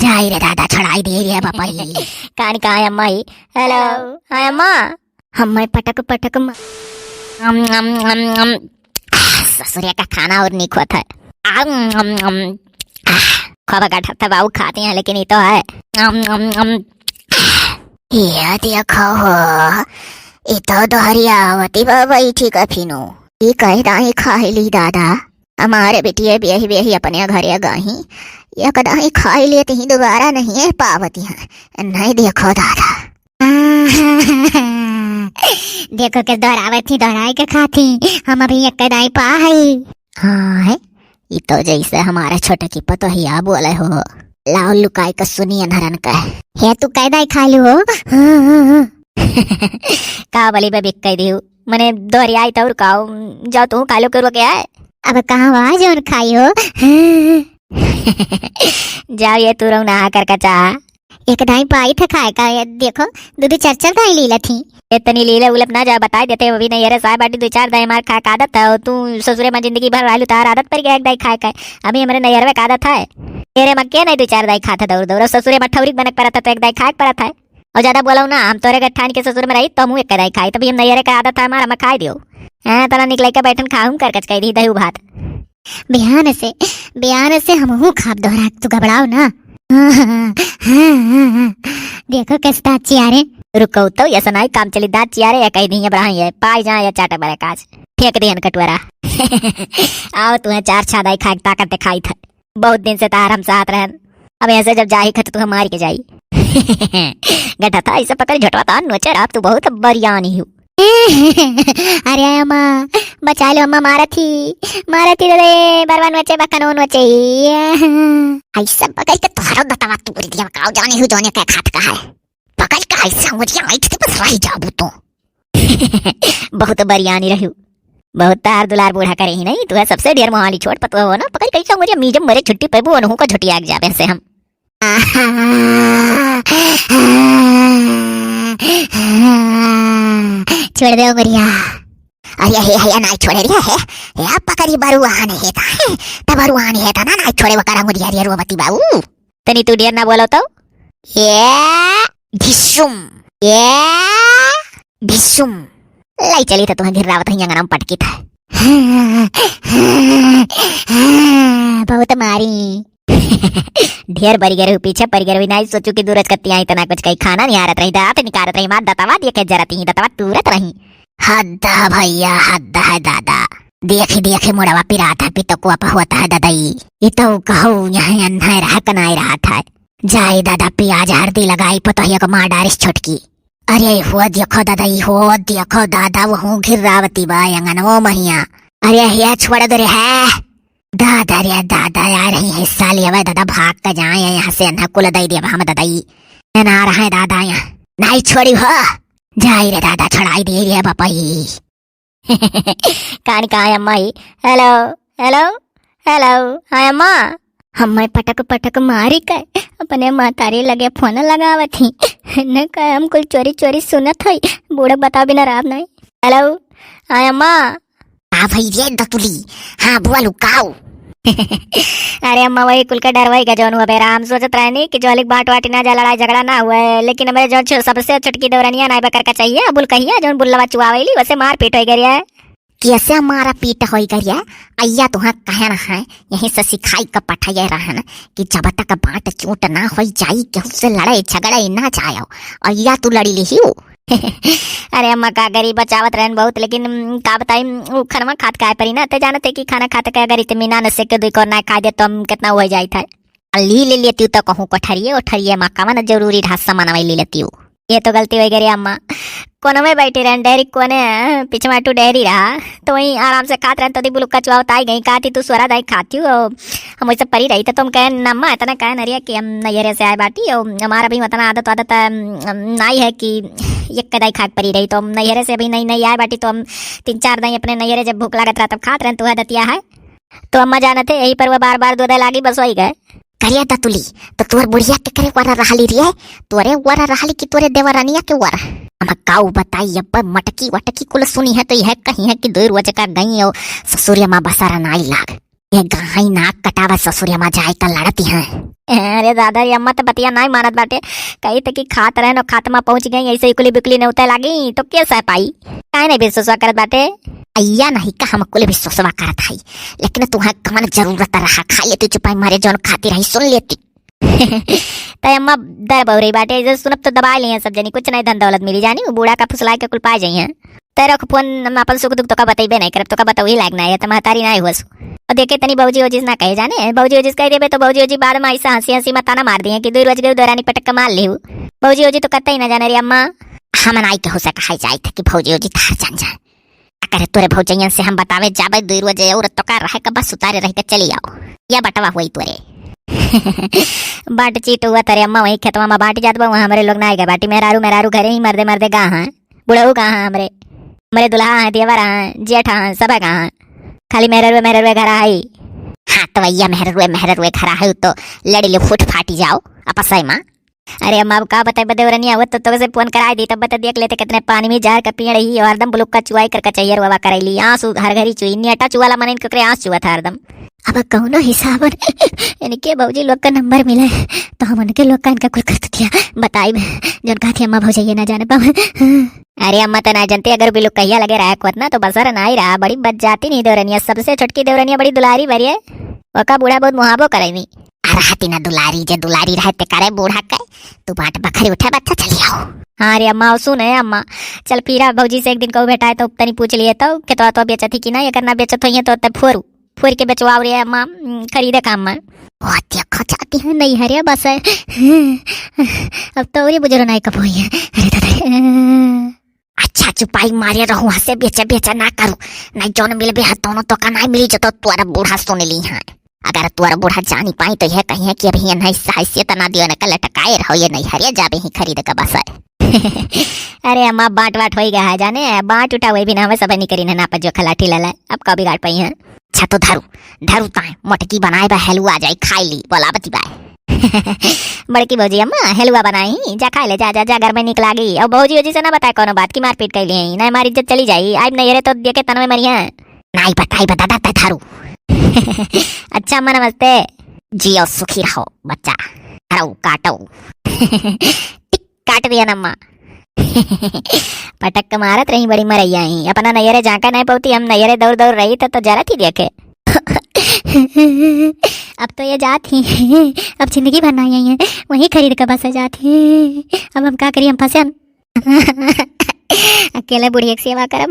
जाई रे दादा छड़ाई दे रे बापाई कान का अम्माई हेलो हाय अम्मा हम्मा पटक पटक ससुरिया का खाना और नहीं खोता है खबा काटा था बाबू खाते हैं लेकिन ये तो है ये देखो हो ये तो दोहरियावती बैठी कफिनो ये कह दाई खाई ली दादा हमारे बेटिए बेही बेही अपने घरे गही ये कदाई खाई लेते ही दोबारा नहीं है पावती है नहीं देखो दादा देखो के दोहरावत थी दोहराई के खाती हम अभी एक कदाई पाई हाँ है ये तो जैसे हमारा छोटे की पतो ही आ बोले हो लाओ लुकाई का सुनी अनहरन का है तू कैदाई खा लो का बली बे बिक कह दियो मने दोहरियाई तो रुकाओ जाओ तू कालो करो क्या है अब कहाँ आवाज और खाई हो जाओ ये तू रहो नहा कर कचा एक दाई पाई था खाए का देखो दूध चरचर दाई लीला थी इतनी लीला उलप ना जा बता देते अभी नहीं अरे साहब बाटी 2-4 दाई मार खा का आदत है तू ससुरे में जिंदगी भर रहलू तार आदत पर गया एक दाई खाए का अभी हमारे नैयर में आदत है तेरे मक्के नहीं 2-4 दाई खाता दौड़ दौड़ ससुरे में ठौरी बनक पड़ा था तो एक दाई खाए पड़ा था और ज्यादा बोला ना हम तोरे गठान के ससुर में रही तो मुँह एक दाई खाई तभी हम नैयर का आदत है हमारा मैं खाई दियो हाँ तना निकले के बैठन खाऊं कर कच कह दी दही भात बिहान से हम खाब दोहरा तू घबराओ ना देखो कैसे दाँत चियारे रुको तो ये सुनाई काम चली दाँत चियारे या कहीं नहीं बढ़ाई है पाई जा या चाटा बड़े काज फेंक दिहन कटवरा आओ तुम्हें 4 छादाई खाए ताकत दिखाई था बहुत दिन से तार हम साथ रहन अब ऐसे जब जाही खत तुम्हें मार के जाई गठा था इसे पकड़ झटवाता नोचर आप तू बहुत बरियानी हो अरे अम्मा बचा लो अम्मा मारा थी रे बरवान बच्चे बकनोन बच्चे ऐसा पकड़ के तुम्हारा बतावा तू कर दिया काओ जाने हो जाने क्या खात का है पकड़ के ऐसा मुझे आई थी बस रही जाबू तो बहुत बरियानी रहू बहुत तार दुलार बूढ़ा करे ही नहीं तू है सबसे ढेर मोहाली छोड़ पतो हो ना पकड़ कैसा मुझे मीजम मरे छुट्टी पे वो अनहु को झुटी आग जाबे से हम छोड़ दो गुड़िया अरे हे ना छोड़े रिया है या पकड़ी बरुआन है ता बरुआन है ता ना छोड़े वकारा गुड़िया रे रोमती बाऊ तनी तू देर ना बोलो तो ये भिसुम लाई चली तो तुम्हें गिरावत ही अंगना पटकी था बहुत मारी ढेर बरिगर पीछे परिगर नहीं सोचू कि दूरज कत्ती आई तना कुछ कहीं खाना नहीं आ रहा रही दात निकारत रही मार दतवा देखे जरती ही दतवा तुरत रही हद्दा भैया हद्दा है दादा देखे मुड़वा पिराता पितकुआ होता है दादाई ये तो कहू यहाँ अन्ना रहा कनाई रहा था जाए दादा प्याज हल्दी लगाई पतोहिया को मार डारिस छोटकी अरे हो देखो दादा वो घिरावती बा अंगन वो महिया अरे ये छोड़ दे है दादा रे दादा यार हिस्सा लिया दादा भाग कर जाए यहाँ से अन्ना कुल दई दिया हम दादाई ना रहा है दादा यहाँ नहीं छोड़ी हो जाई रे दादा छड़ाई दे रही है बापाई कान का अम्माई हेलो हेलो हेलो हाय अम्मा हम पटक पटक मारी कर अपने मातारी लगे फोन लगावत थी न कह हम कुल चोरी चोरी सुनत हई बूढ़ बता बिना राब नहीं हेलो हाय अम्मा हाँ भाई ये दतुली हाँ बुआ लुकाओ अरे अम्मा वही कुल का डर वही का जौन हुआ बेरा हम सोचत रहे नहीं कि जोलिक बाट वाटी ना जा लड़ाई झगड़ा ना हुआ है लेकिन मेरे जो सबसे छुटकी दौरानिया ना बकर का चाहिए बुल कहिए जौन बुल्लवा चुआवेली वैसे मार पीट हो गई है कैसे हमारा पीट हो गई है अय्या तुहा कहे ना है यहीं से सिखाई का पठाया रहन कि जब तक बाट चूट ना हो जाई केहू से लड़ाई झगड़ा ना चाहो अय्या तू लड़ी ली ही अरे अम्मा का गरीब बचावत रहन बहुत लेकिन का बताई खाना खात का परी ना ते जानते कि खाना खाते का अगर इतने ना नसे के दुई को ना खा दे तो हम कितना हो जाई था ली ले लेती तो कहूँ कोठरिए मक्का ना जरूरी ढास सामान ले लेती हूँ ये तो गलती हो गई अम्मा कोने में बैठी रहन डेरी कोने पिछवा टू डेरी रहा तो वहीं आराम से खात रहन तो दी बुलुक्का चुआवत आई गई खाती तू स्वरा दाई खाती हो हम वैसे परी रही तो तुम कहे नम्मा इतना कहे नरिया कि हम नैयरे से आए बाटी और हमारा भी इतना आदत नहीं है कि ये कदाई खाक परी रही तो हम नैयरे से भी नहीं आए बाटी तो हम 3-4 दिन अपने नैयरे जब भूख लागत रहा तब खात रहन तू दतिया है तो अम्मा जानते यही पर वो बार दूध लागी बस वही गए करिया दतुली तो तोर बुढ़िया के करे वरा रहली रे तोरे वरा रहली कि तोरे देवरानिया के वरा हम काऊ बताई अब मटकी वटकी कुल सुनी है तो यह कहीं है कि 2 रोज का गई और ससुरिया माँ बसारा नाई लाग ये गाई नाक कटावा ससुरिया माँ जाए का लड़ती हैं। अरे दादा ये अम्मा तो बतिया नहीं मानत बाटे। कही तक खात रहे नो खात्मा पहुंच गई ऐसे इकुली बिकुली ने उतर लागी तो क्या सह पाई। काहे नहीं विश्वास करत बाटे। अय्या नहीं का हम कुल विश्वास करत हई, लेकिन तुम्हें कमन जरूरत रहा खा लेती चुपाई मारे जौन खाती रही सुन लेती। तय अम्मा दर बहुरी बाटे जो सुनब तो दबा लिए सब जनी कुछ नहीं धन दौलत मिली जानी वो बूढ़ा का फुसला के कुल पा जाइए। तेरे फोन अपन सुख दुख तो का बतेबे नहीं करब तो का बताऊ ही लाग ना है तो महतारी नहीं हुआ और देखे तनी बाबूजी ओजिस ना कहे जाने बाबूजी ओजिस कह देबे तो बाबूजी ओजी बाद में ऐसा हंसी हंसी मताना मार दिए कि 2 रोज गए दौरानी पटक के मार लेहू। बाबूजी ओजी तो कतई ना जाने रे अम्मा। हम नाई के हो सका जाए था कि भौजी ओजी थार जान जाए अगर तोरे भौजैयन से हम बतावे जाबे 2 रोज और तो का रहे का बस उतारे रह के चली आओ या बटवा हुई तोरे। बाट चीट हुआ तेरे अम्मा वही खेतवा में बाट जात बा वहां हमारे लोग ना आएगा बाटी मेहरारू घरे ही मरदे मरदे गा हां बुढ़ऊ गा हां हमारे दुल्हा हैं देवर हैं जेठ हैं सब है कहाँ खाली मेहरवे घर आई। हाँ तो भैया मेहरवे घर है तो लड़ी लो फुट फाटी जाओ आपस माँ। अरे अम्मा का बताए बदेवरनिया हुआ तो से फोन कराई दी तब बता देख लेते कितने पानी में जार का पियड़ ही और एकदम बुलुक का चुआई कर चाहिए वावा करैली आंसू हर घरी चुई नियटा चुवाला मन इनके आंस चुआ था हरदम। अब कौनो हिसाब इनके भौजी लोग का नंबर मिले तो हम उनके लोग का इनका कुल कर दिया बताई जन कहा थी अम्मा भौजी ये ना जाने पाओ। अरे अम्मा तो ना जानते अगर बिलुक कहिया लगे रहा खुद ना तो बसर ना ही रहा बड़ी बच जाती नहीं देवरनिया सबसे छोटकी देवरनिया बड़ी दुलारी भरी है वका बूढ़ा बहुत मुहाबो करेनी। रहती ना दुलारी जे दुलारी रहते करे बूढ़ा के तू बाट बखरी उठे बच्चा चली आओ। हाँ रे अम्मा सुने अम्मा चल फिर भौजी से एक दिन को भेटा है तो तनी पूछ लिए तो के तो बेचत थी कि ना अगर ना बेचत हो तो फोर के बेचवाओ रे अम्मा खरीदे काम में देखो चाहती है नहीं हरे बस है। अब तो और बुजुर्ग नहीं कब हुई है। अरे दादा अच्छा चुपाई मारे रहूं हसे बेचा ना करू नहीं जौन मिलबे हतोनो तो का नहीं मिली जो तो तुअरा बूढ़ा सुन ली है। अगर तुअरा बूढ़ा जानी पाई तो यह कहिए कि अभी नहीं हैसियत ना दियो न कल टकाए रहो ये नहीं हरिया जाबे ही खरीद का बस है। अरे अम्मा बाट हो गया है जाने बाट उठा हुए भी ना हमें सब नहीं करी ना जो खलाठी लला अब का बिगाड़ पाई है। अच्छा तो धरू ताए मोटकी बनाए बा हलवा जाई खाई ली बोला बती बाय। बड़की भौजी अम्मा हलवा बनाई जा खा ले जा घर में निकला गई और भौजी ओजी से ना बताए कोनो बात की मारपीट कर ली ना हमारी इज्जत चली जाई आज नहीं रे तो देखे तन में मरिया नहीं बताई बता धारू। अच्छा अम्मा नमस्ते जियो सुखी रहो बच्चा काटो। काट दिया नम्मा। पटक मारत रही बड़ी मरैया ही अपना नैयरे झांका नहीं पौती हम नैयरे दौड़ रही तो जरा थी देखे। अब तो ये जाती अब जिंदगी भर नहीं आई है वही खरीद कर बस जाती अब हम क्या करिए हम फंसे अकेले बुढ़ी एक सेवा करब।